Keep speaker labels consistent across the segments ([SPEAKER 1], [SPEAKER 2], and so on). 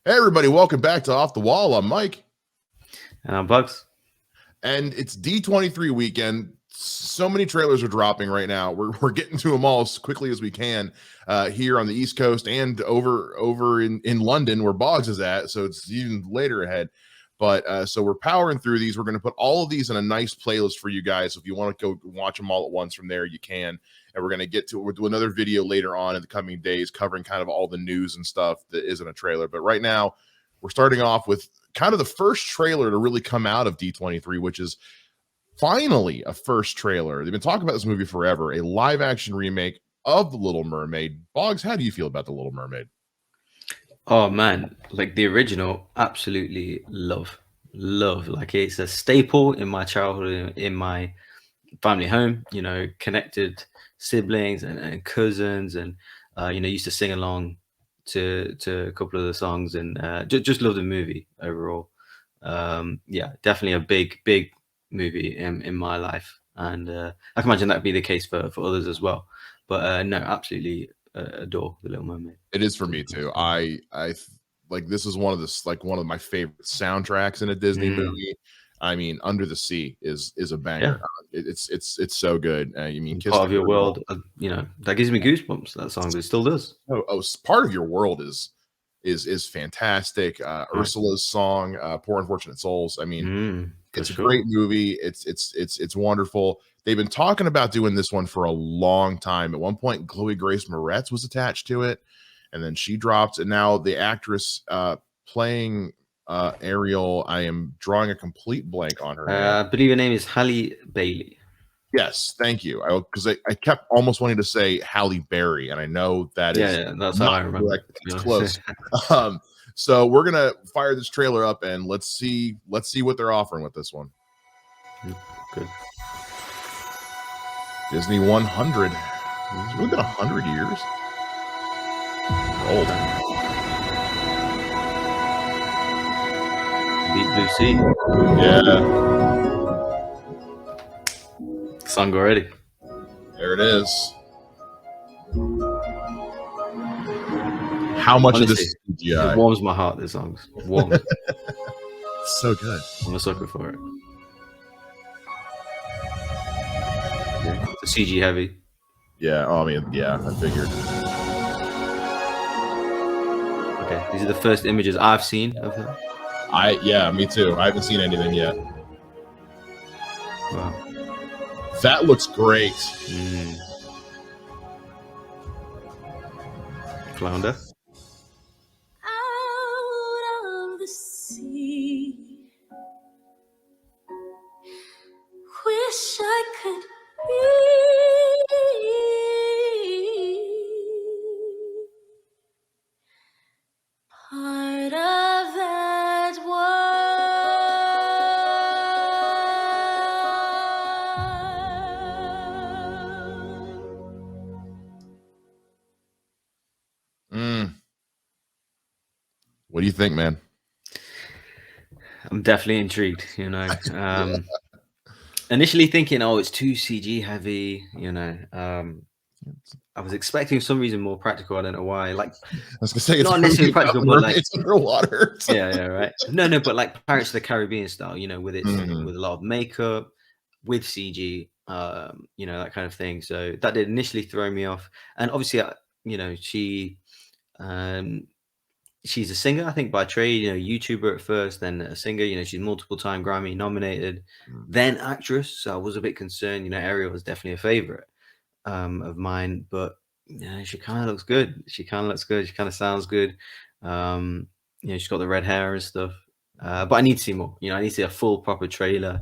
[SPEAKER 1] Hey, everybody, welcome back to Off the Wall. I'm Mike.
[SPEAKER 2] And I'm Bogz.
[SPEAKER 1] And it's D23 weekend. So many trailers are dropping right now. We're getting to them all as quickly as we can here on the East Coast and over in London where Bogz is at. So it's even later ahead. But so we're powering through these. We're going to put all of these in a nice playlist for you guys. So if you want to go watch them all at once from there, you can. And we're going to we'll do another video later on in the coming days covering kind of all the news and stuff that isn't a trailer. But right now, we're starting off with kind of the first trailer to really come out of D23, which is finally a first trailer. They've been talking about this movie forever, a live action remake of The Little Mermaid. Bogz, how do you feel about The Little Mermaid?
[SPEAKER 2] Oh man, like the original, absolutely love. Like it's a staple in my childhood, in my family home, connected siblings and cousins, and used to sing along to a couple of the songs, and just love the movie overall. Yeah, definitely a big movie in my life, and I can imagine that'd be the case for others as well. But no, absolutely adore The Little Mermaid.
[SPEAKER 1] It is for me too. I like this is one of my favorite soundtracks in a Disney movie. I mean, Under the Sea is a banger.
[SPEAKER 2] Yeah.
[SPEAKER 1] It's so good. You mean Kiss
[SPEAKER 2] Part of
[SPEAKER 1] the
[SPEAKER 2] Your
[SPEAKER 1] Girl.
[SPEAKER 2] World, that gives me goosebumps. That song, but it still does.
[SPEAKER 1] Part of Your World is fantastic. Ursula's song, Poor Unfortunate Souls. I mean, it's a great movie. It's wonderful. They've been talking about doing this one for a long time. At one point, Chloe Grace Moretz was attached to it, and then she dropped. And now the actress playing Ariel, I am drawing a complete blank on her name.
[SPEAKER 2] I believe her name is Halle Bailey.
[SPEAKER 1] Yes, thank you. Because I kept almost wanting to say Halle Berry, and I know that is
[SPEAKER 2] that's how I remember.
[SPEAKER 1] Correct. It's close. So we're gonna fire this trailer up and let's see what they're offering with this one.
[SPEAKER 2] Good.
[SPEAKER 1] Disney 100. It's really been 100 years. Old.
[SPEAKER 2] Deep Blue Sea.
[SPEAKER 1] Yeah.
[SPEAKER 2] Song already.
[SPEAKER 1] There it is. How much
[SPEAKER 2] Honestly,
[SPEAKER 1] of this CGI?
[SPEAKER 2] It warms my heart, this song. Warms.
[SPEAKER 1] It's so good.
[SPEAKER 2] I'm a sucker for it. It's CG heavy.
[SPEAKER 1] Yeah, I mean, yeah, I figured.
[SPEAKER 2] Okay, these are the first images I've seen of her.
[SPEAKER 1] Yeah, me too. I haven't seen anything yet.
[SPEAKER 2] Wow.
[SPEAKER 1] That looks great.
[SPEAKER 2] Flounder.
[SPEAKER 3] Out of the sea, wish I could be part of that world.
[SPEAKER 1] What do you think, man?
[SPEAKER 2] I'm definitely intrigued, Initially thinking, oh, it's too CG heavy, I was expecting for some reason more practical. I don't know why. Like,
[SPEAKER 1] I was gonna say it's
[SPEAKER 2] not necessarily practical, but like
[SPEAKER 1] it's underwater.
[SPEAKER 2] yeah, right. No, but like Pirates of the Caribbean style, with its with a lot of makeup, with CG, that kind of thing. So that did initially throw me off. And obviously, she's a singer, I think, by trade, YouTuber at first, then a singer, she's multiple time Grammy nominated, then actress. So I was a bit concerned, Ariel was definitely a favorite of mine, but she kind of looks good. She kind of sounds good. She's got the red hair and stuff. But I need to see more, I need to see a full proper trailer.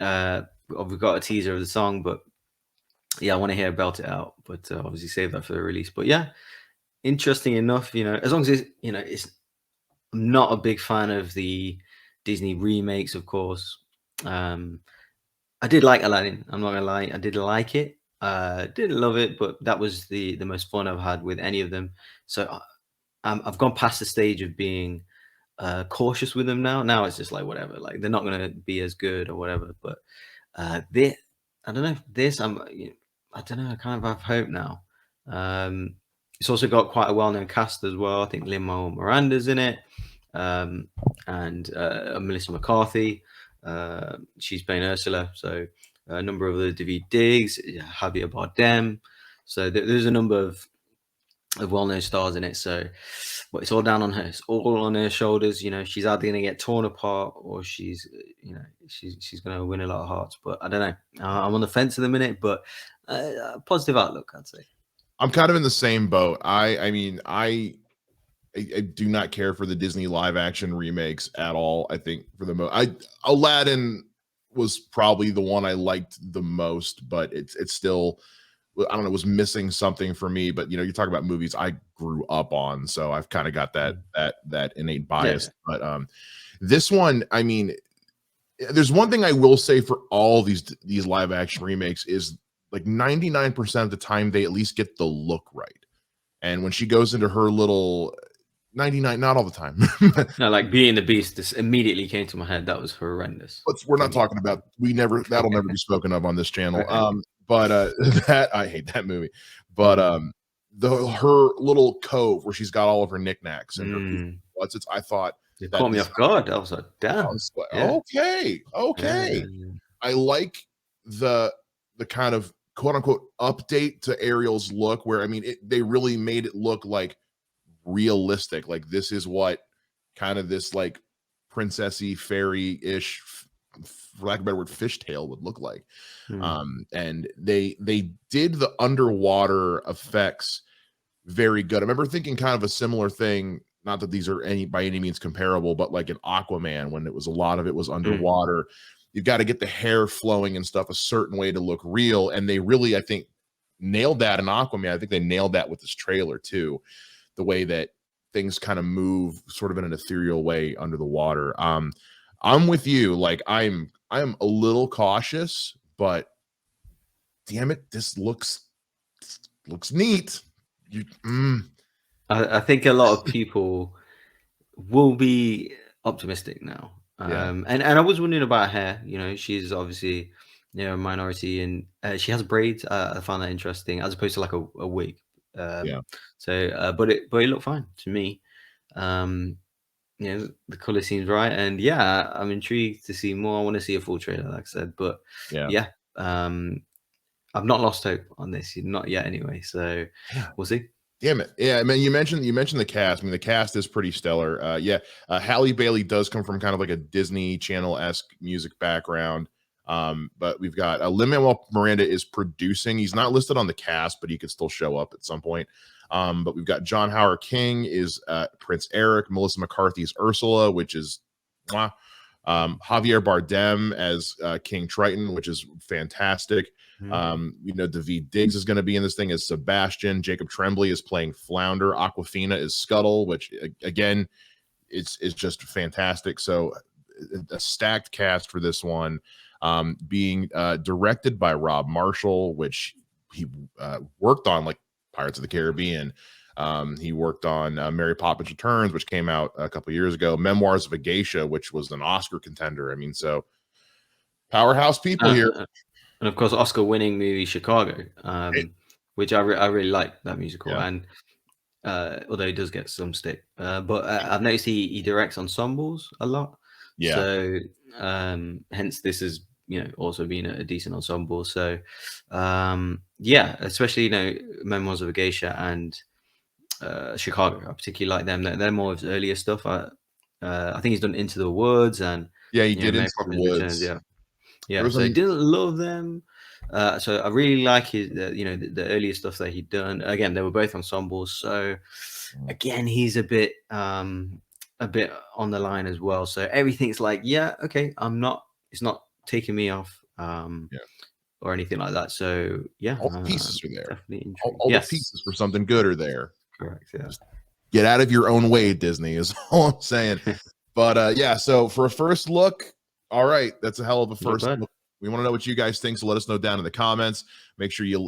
[SPEAKER 2] We've got a teaser of the song, but yeah, I want to hear belt it out, but obviously save that for the release. But yeah, interesting enough, as long as it's I'm not a big fan of the Disney remakes, of course. I did like Aladdin, I'm not gonna lie, I did like it. Didn't love it, but that was the most fun I've had with any of them. So I've gone past the stage of being cautious with them now. It's just like whatever, like they're not gonna be as good or whatever. But I don't know, I don't know, I kind of have hope now. It's also got quite a well-known cast as well. I think Lin-Manuel Miranda's in it, and Melissa McCarthy. She's playing Ursula. So a number of other David Diggs, Javier Bardem. So there's a number of well-known stars in it. So, but it's all down on her. It's all on her shoulders. You know, she's either going to get torn apart or she's going to win a lot of hearts. But I don't know. I'm on the fence at the minute, but positive outlook, I'd say.
[SPEAKER 1] I'm kind of in the same boat. I mean, I do not care for the Disney live action remakes at all. I think for the Aladdin was probably the one I liked the most, but it's still, I don't know, it was missing something for me. But you talk about movies I grew up on, so I've kind of got that innate bias.
[SPEAKER 2] Yeah.
[SPEAKER 1] But this one, I mean, there's one thing I will say for all these live action remakes is like 99% of the time they at least get the look right. And when she goes into her little 99, not all the time.
[SPEAKER 2] No, like Beauty and the Beast, this immediately came to my head. That was horrendous.
[SPEAKER 1] But we're not talking about, that'll never be spoken of on this channel. But that, I hate that movie. But her little cove where she's got all of her knickknacks and her, I thought
[SPEAKER 2] it caught me off guard. I was like, damn.
[SPEAKER 1] Okay. I like the kind of quote unquote update to Ariel's look, where I mean they really made it look like realistic. Like this is what kind of this like princessy fairy-ish, for lack of a better word, fishtail would look like. And they did the underwater effects very good. I remember thinking kind of a similar thing, not that these are by any means comparable, but like in Aquaman, when it was a lot of it was underwater. You've got to get the hair flowing and stuff a certain way to look real. And they really, I think, nailed that in Aquaman. I think they nailed that with this trailer too. The way that things kind of move sort of in an ethereal way under the water. I'm with you. Like I'm a little cautious, but damn it, this looks neat.
[SPEAKER 2] I think a lot of people will be optimistic now. And I was wondering about her. She's obviously a minority, and she has braids. I found that interesting, as opposed to like a wig. So but it looked fine to me. The color seems right, and I'm intrigued to see more. I want to see a full trailer, like I said, but I've not lost hope on this, not yet anyway, so we'll see.
[SPEAKER 1] Damn it. Yeah, I mean, you mentioned the cast. I mean, the cast is pretty stellar. Halle Bailey does come from kind of like a Disney Channel-esque music background. But we've got Lin-Manuel Miranda is producing. He's not listed on the cast, but he could still show up at some point. But we've got John Howard King is Prince Eric, Melissa McCarthy is Ursula, which is Javier Bardem as King Triton, which is fantastic. David Diggs is going to be in this thing as Sebastian. Jacob Tremblay is playing Flounder. Aquafina is Scuttle, which again is just fantastic. So a stacked cast for this one, being directed by Rob Marshall, which he worked on like Pirates of the Caribbean. He worked on Mary Poppins Returns, which came out a couple years ago. Memoirs of a Geisha, which was an Oscar contender. I mean, so powerhouse people here.
[SPEAKER 2] And of course, Oscar-winning movie Chicago, which I really like that musical. And although he does get some stick, but I've noticed he directs ensembles a lot. So hence this is also being a decent ensemble. So especially Memoirs of a Geisha and Chicago, I particularly like them. They're more of his earlier stuff. I think he's done Into the Woods, and
[SPEAKER 1] he did Into the Woods.
[SPEAKER 2] Returns, so I didn't love them. So I really like his, the earlier stuff that he'd done. Again, they were both ensembles. So again, he's a bit on the line as well. So everything's like, okay, it's not taking me off, or anything like that. So all
[SPEAKER 1] the pieces are there.
[SPEAKER 2] Definitely
[SPEAKER 1] all the pieces for something good are there.
[SPEAKER 2] Correct. Yeah.
[SPEAKER 1] Just get out of your own way, Disney, is all I'm saying. But so for a first look, all right, that's a hell of a first look. We want to know what you guys think, so let us know down in the comments. Make sure you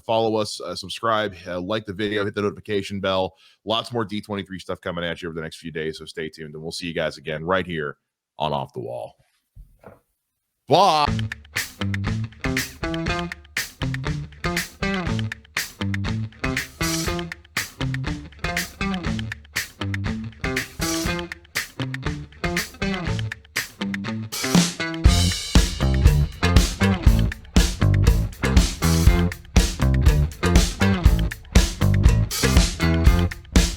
[SPEAKER 1] follow us, subscribe, like the video, hit the notification bell. Lots more D23 stuff coming at you over the next few days, so stay tuned, and we'll see you guys again right here on Off the Wall. Bye.